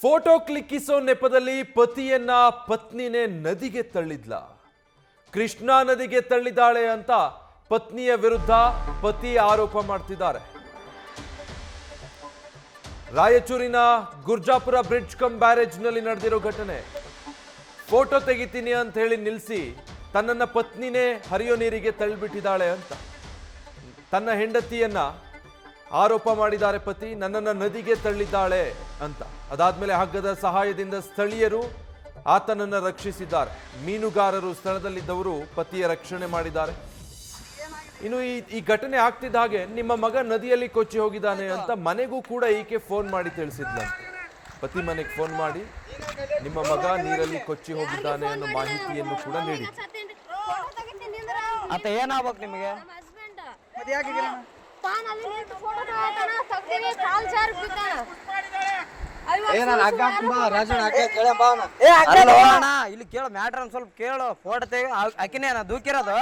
Photo ಕ್ಲಿಕ್ಕಿಸೋ ನೆಪದಲ್ಲಿ ಪತಿಯನ್ನ ಪತ್ನಿನೇ ನದಿಗೆ ತಳ್ಳಿದ್ಲ. ಕೃಷ್ಣಾ ನದಿಗೆ ತಳ್ಳಿದಾಳೆ ಅಂತ ಪತ್ನಿಯ ವಿರುದ್ಧ ಪತಿ ಆರೋಪ ಮಾಡ್ತಿದ್ದಾರೆ. ರಾಯಚೂರಿನ ಗುರ್ಜಾಪುರ ಬ್ರಿಡ್ಜ್ ಕಮ್ ಬ್ಯಾರೇಜ್ನಲ್ಲಿ ನಡೆದಿರೋ ಘಟನೆ. ಫೋಟೋ ತೆಗಿತೀನಿ ಅಂತ ಹೇಳಿ ನಿಲ್ಲಿಸಿ ತನ್ನನ್ನ ಪತ್ನಿನೇ ಹರಿಯೋ ನೀರಿಗೆ ತಳ್ಳಿಬಿಟ್ಟಿದ್ದಾಳೆ ಅಂತ ತನ್ನ ಹೆಂಡತಿಯನ್ನ ಆರೋಪ ಮಾಡಿದ್ದಾರೆ ಪತಿ. ನನ್ನನ್ನ ನದಿಗೆ ತಳ್ಳಿದ್ದಾಳೆ ಅಂತ. ಅದಾದ್ಮೇಲೆ ಹಗ್ಗದ ಸಹಾಯದಿಂದ ಸ್ಥಳೀಯರು ಆತನನ್ನ ರಕ್ಷಿಸಿದ್ದಾರೆ. ಮೀನುಗಾರರು ಸ್ಥಳದಲ್ಲಿದ್ದವರು ಪತಿಯ ರಕ್ಷಣೆ ಮಾಡಿದ್ದಾರೆ. ಇನ್ನು ಈ ಘಟನೆ ಆಗ್ತಿದ್ದ ಹಾಗೆ ನಿಮ್ಮ ಮಗ ನದಿಯಲ್ಲಿ ಕೊಚ್ಚಿ ಹೋಗಿದ್ದಾನೆ ಅಂತ ಮನೆಗೂ ಕೂಡ ಈಕೆ ಫೋನ್ ಮಾಡಿ ತಿಳಿಸಿದ್ಲಂತೆ. ಪತಿ ಮನೆಗೆ ಫೋನ್ ಮಾಡಿ ನಿಮ್ಮ ಮಗ ನೀರಲ್ಲಿ ಕೊಚ್ಚಿ ಹೋಗಿದ್ದಾನೆ ಅನ್ನೋ ಮಾಹಿತಿಯನ್ನು ಕೂಡ ನೀಡಿ. ಅತ್ತ ಏನಾಗ್ಬೇಕು ನಿಮಗೆ? ಇಲ್ಲಿ ಕೇಳು ಮ್ಯಾಟ್ರ್ ಒಂದ್ ಸ್ವಲ್ಪ ಕೇಳು. ಫೋಟೋ ತೆಗಿ ಅಕಿನೇ ದೂಕಿರೋದು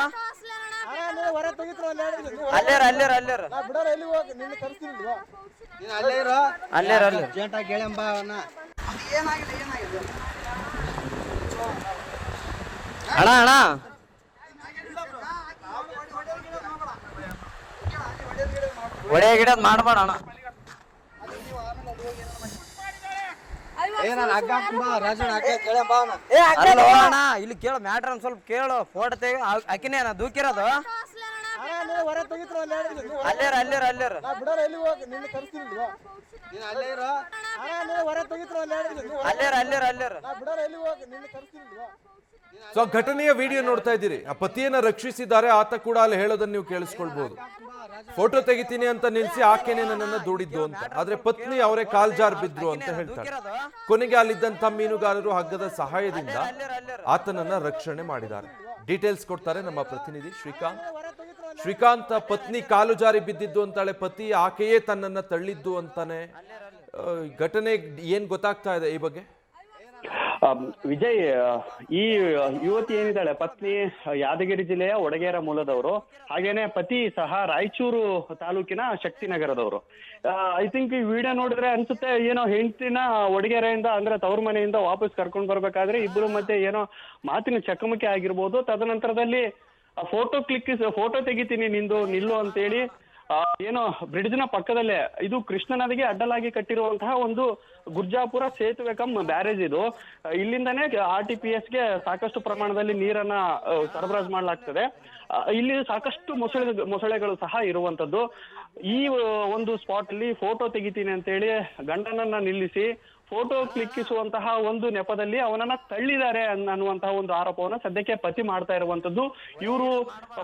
ಅಣ್ಣ ಅಣ್ಣ ಒಡೆ ಗಿಡದ್ ಮಾಡ್ಬೇಡ ಅಣ್ಣ. ಇಲ್ಲಿ ಕೇಳು ಮ್ಯಾಟ್ರ್ ಒಂದ್ ಸ್ವಲ್ಪ ಕೇಳು. ಫೋಟೋ ತೆಗಿ ಅಕಿನೇ ದೂಕಿರೋದು ಸೊ ಘಟನೆಯ ವಿಡಿಯೋ ನೋಡ್ತಾ ಇದ್ದೀರಿ. ಆ ಪತಿಯನ್ನ ರಕ್ಷಿಸಿದ್ದಾರೆ. ಆತ ಕೂಡ ಅಲ್ಲಿ ಹೇಳೋದನ್ನ ನೀವು ಕೇಳಿಸ್ಕೊಳ್ಬಹುದು. ಫೋಟೋ ತೆಗಿತೀನಿ ಅಂತ ನಿಲ್ಸಿ ಆಕೆನೆ ನನ್ನನ್ನು ದೂಡಿದ್ದು ಅಂತ. ಆದ್ರೆ ಪತ್ನಿ ಅವರೇ ಕಾಲ್ಜಾರ್ ಬಿದ್ರು ಅಂತ ಹೇಳ್ತಾರೆ. ಕೊನೆಗೆ ಅಲ್ಲಿದ್ದಂತ ಮೀನುಗಾರರು ಹಗ್ಗದ ಸಹಾಯದಿಂದ ಆತನನ್ನ ರಕ್ಷಣೆ ಮಾಡಿದ್ದಾರೆ. ಡೀಟೇಲ್ಸ್ ಕೊಡ್ತಾರೆ ನಮ್ಮ ಪ್ರತಿನಿಧಿ ಶ್ರೀಕಾಂತ್. ಶ್ರೀಕಾಂತ್, ಪತ್ನಿ ಕಾಲು ಜಾರಿ ಬಿದ್ದಿದ್ದು ಅಂತಾಳೆ ಪತಿ, ಆಕೆಯೇ ತನ್ನನ್ನ ತಳ್ಳಿದ್ದು ಅಂತಾನೆ. ಘಟನೆ ಏನ್ ಗೊತ್ತಾಗ್ತಾ ಇದೆ ಈ ಬಗ್ಗೆ? ವಿಜಯ್, ಈ ಯುವತಿ ಏನಿದ್ದಾಳೆ ಪತ್ನಿ ಯಾದಗಿರಿ ಜಿಲ್ಲೆಯ ವಡಗೇರ ಮೂಲದವರು. ಹಾಗೇನೆ ಪತಿ ಸಹ ರಾಯಚೂರು ತಾಲೂಕಿನ ಶಕ್ತಿನಗರದವರು. ಐ ಥಿಂಕ್ ಈ ವಿಡಿಯೋ ನೋಡಿದ್ರೆ ಅನ್ಸುತ್ತೆ ಏನೋ ಹೆಂಡತಿನ ವಡಗೇರೆಯಿಂದ ಅಂದ್ರೆ ತವ್ರ ಮನೆಯಿಂದ ವಾಪಸ್ ಕರ್ಕೊಂಡ್ ಬರ್ಬೇಕಾದ್ರೆ ಇಬ್ಬರು ಮಧ್ಯೆ ಏನೋ ಮಾತಿನ ಚಕಮಕಿ ಆಗಿರ್ಬೋದು. ತದನಂತರದಲ್ಲಿ ಫೋಟೋ ತೆಗಿತೀನಿ ನಿಲ್ಲು ಅಂತೇಳಿ ಏನೋ ಬ್ರಿಡ್ಜ್ ನ ಪಕ್ಕದಲ್ಲೇ, ಇದು ಕೃಷ್ಣ ನದಿಗೆ ಅಡ್ಡಲಾಗಿ ಕಟ್ಟಿರುವಂತಹ ಒಂದು ಗುರ್ಜಾಪುರ ಸೇತುವೆ ಕಮ್ ಬ್ಯಾರೇಜ್ ಇದು. ಇಲ್ಲಿಂದಾನೇ RTPS ಗೆ ಸಾಕಷ್ಟು ಪ್ರಮಾಣದಲ್ಲಿ ನೀರನ್ನ ಸರಬರಾಜು ಮಾಡಲಾಗ್ತದೆ. ಇಲ್ಲಿ ಸಾಕಷ್ಟು ಮೊಸಳೆಗಳು ಸಹ ಇರುವಂತದ್ದು. ಈ ಒಂದು ಸ್ಪಾಟ್ ಅಲ್ಲಿ ಫೋಟೋ ತೆಗಿತೀನಿ ಅಂತೇಳಿ ಗಂಡನನ್ನ ನಿಲ್ಲಿಸಿ ಫೋಟೋ ಕ್ಲಿಕ್ಕಿಸುವಂತಹ ಒಂದು ನೆಪದಲ್ಲಿ ಅವನನ್ನ ತಳ್ಳಿದ್ದಾರೆ ಅನ್ನುವಂತಹ ಒಂದು ಆರೋಪವನ್ನ ಸದ್ಯಕ್ಕೆ ಪತಿ ಮಾಡ್ತಾ ಇರುವಂತದ್ದು. ಇವರು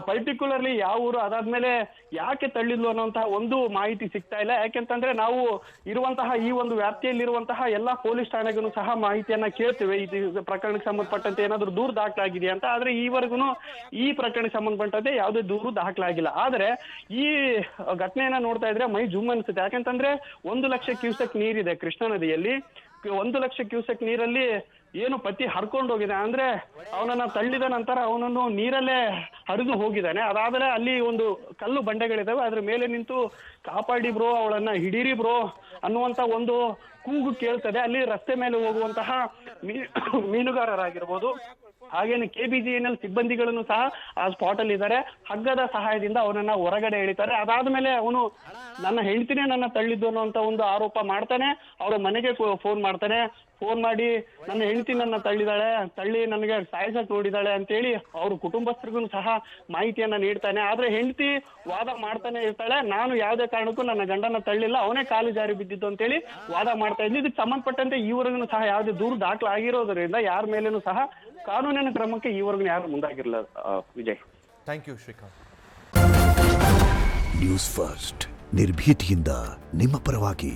ಪರ್ಟಿಕ್ಯುಲರ್ಲಿ ಯಾವ ಊರು, ಅದಾದ್ಮೇಲೆ ಯಾಕೆ ತಳ್ಳಿದ್ಲು ಅನ್ನುವಂತಹ ಒಂದು ಮಾಹಿತಿ ಸಿಗ್ತಾ ಇಲ್ಲ. ಯಾಕೆಂತಂದ್ರೆ ನಾವು ಇರುವಂತಹ ಈ ಒಂದು ವ್ಯಾಪ್ತಿಯಲ್ಲಿರುವಂತಹ ಎಲ್ಲಾ ಪೊಲೀಸ್ ಠಾಣೆಗೂ ಸಹ ಮಾಹಿತಿಯನ್ನ ಕೇಳ್ತೇವೆ ಈ ಪ್ರಕರಣಕ್ಕೆ ಸಂಬಂಧಪಟ್ಟಂತೆ ಏನಾದ್ರು ದೂರು ದಾಖಲಾಗಿದೆ ಅಂತ. ಆದ್ರೆ ಈವರೆಗೂ ಈ ಪ್ರಕರಣಕ್ಕೆ ಸಂಬಂಧಪಟ್ಟಂತೆ ಯಾವುದೇ ದೂರು ದಾಖಲಾಗಿಲ್ಲ. ಆದ್ರೆ ಈ ಘಟನೆಯನ್ನ ನೋಡ್ತಾ ಇದ್ರೆ ಮೈ ಜುಮ್ ಅನ್ಸುತ್ತೆ. ಯಾಕೆಂತಂದ್ರೆ 1 ಲಕ್ಷ ಕ್ಯೂಸೆಕ್ ನೀರಿದೆ ಕೃಷ್ಣಾ ನದಿಯಲ್ಲಿ. 1 ಲಕ್ಷ ಕ್ಯೂಸೆಕ್ ನೀರಲ್ಲಿ ಏನು ಪತಿ ಹರ್ಕೊಂಡು ಹೋಗಿದೆ ಅಂದ್ರೆ ಅವನನ್ನ ತಳ್ಳಿದ ನಂತರ ಅವನನ್ನು ನೀರಲ್ಲೇ ಹರಿದು ಹೋಗಿದ್ದಾನೆ. ಅದಾದ್ರೆ ಅಲ್ಲಿ ಒಂದು ಕಲ್ಲು ಬಂಡೆಗಳಿದಾವೆ, ಅದ್ರ ಮೇಲೆ ನಿಂತು ಕಾಪಾಡಿ ಬ್ರೋ, ಅವಳನ್ನ ಹಿಡೀರಿ ಬ್ರೋ ಅನ್ನುವಂತ ಒಂದು ಕೂಗು ಕೇಳ್ತದೆ. ಅಲ್ಲಿ ರಸ್ತೆ ಮೇಲೆ ಹೋಗುವಂತಹ ಮೀನುಗಾರರಾಗಿರ್ಬೋದು, ಹಾಗೇನೆ KBGNL ಸಿಬ್ಬಂದಿಗಳನ್ನು ಸಹ ಆ ಸ್ಪಾಟ್ ಅಲ್ಲಿ ಇದ್ದಾರೆ. ಹಗ್ಗದ ಸಹಾಯದಿಂದ ಅವನನ್ನ ಹೊರಗಡೆ ಎಳಿತಾರೆ. ಅದಾದ್ಮೇಲೆ ಅವನು ನನ್ನ ಹೆಂಡತಿನೇ ನನ್ನ ತಳ್ಳಿದ್ದು ಅನ್ನುವಂತ ಒಂದು ಆರೋಪ ಮಾಡ್ತಾನೆ. ಅವರ ಮನೆಗೆ ಫೋನ್ ಮಾಡ್ತಾನೆ. ಫೋನ್ ಮಾಡಿ ನನ್ನ ಹೆಂಡತಿ ನನ್ನ ತಳ್ಳಿ ನನಗೆ ಸಾಯಿಸಕ್ ನೋಡಿದಾಳೆ ಅಂತೇಳಿ ಅವ್ರ ಕುಟುಂಬಸ್ಥರಿಗೂ ಸಹ ಮಾಹಿತಿಯನ್ನ ನೀಡ್ತಾನೆ. ಆದ್ರೆ ಹೆಂಡತಿ ವಾದ ಮಾಡ್ತಾನೆ ಇರ್ತಾಳೆ, ನಾನು ಯಾವುದೇ ಕಾರಣಕ್ಕೂ ನನ್ನ ಗಂಡನ ತಳ್ಳಿಲ್ಲ, ಅವನೇ ಕಾಲು ಜಾರಿ ಬಿದ್ದಿದ್ದು ಅಂತೇಳಿ ವಾದ ಮಾಡ್ತಾ ಇದ್ವಿ. ಇದಕ್ಕೆ ಸಂಬಂಧಪಟ್ಟಂತೆ ಈವರೆಗೂ ಸಹ ಯಾವುದೇ ದೂರು ದಾಖಲಾಗಿರೋದ್ರಿಂದ ಯಾರ ಮೇಲೇನೂ ಸಹ ಕಾನೂನಿನ ಕ್ರಮಕ್ಕೆ ಈವರೆಗೂ ಯಾರು ಮುಂದಾಗಿರಲಿಲ್ಲ. Vijay, thank you Srikanth. News first, ನಿರ್ಭೀತಿಯಿಂದ ನಿಮ್ಮ ಪರವಾಗಿ.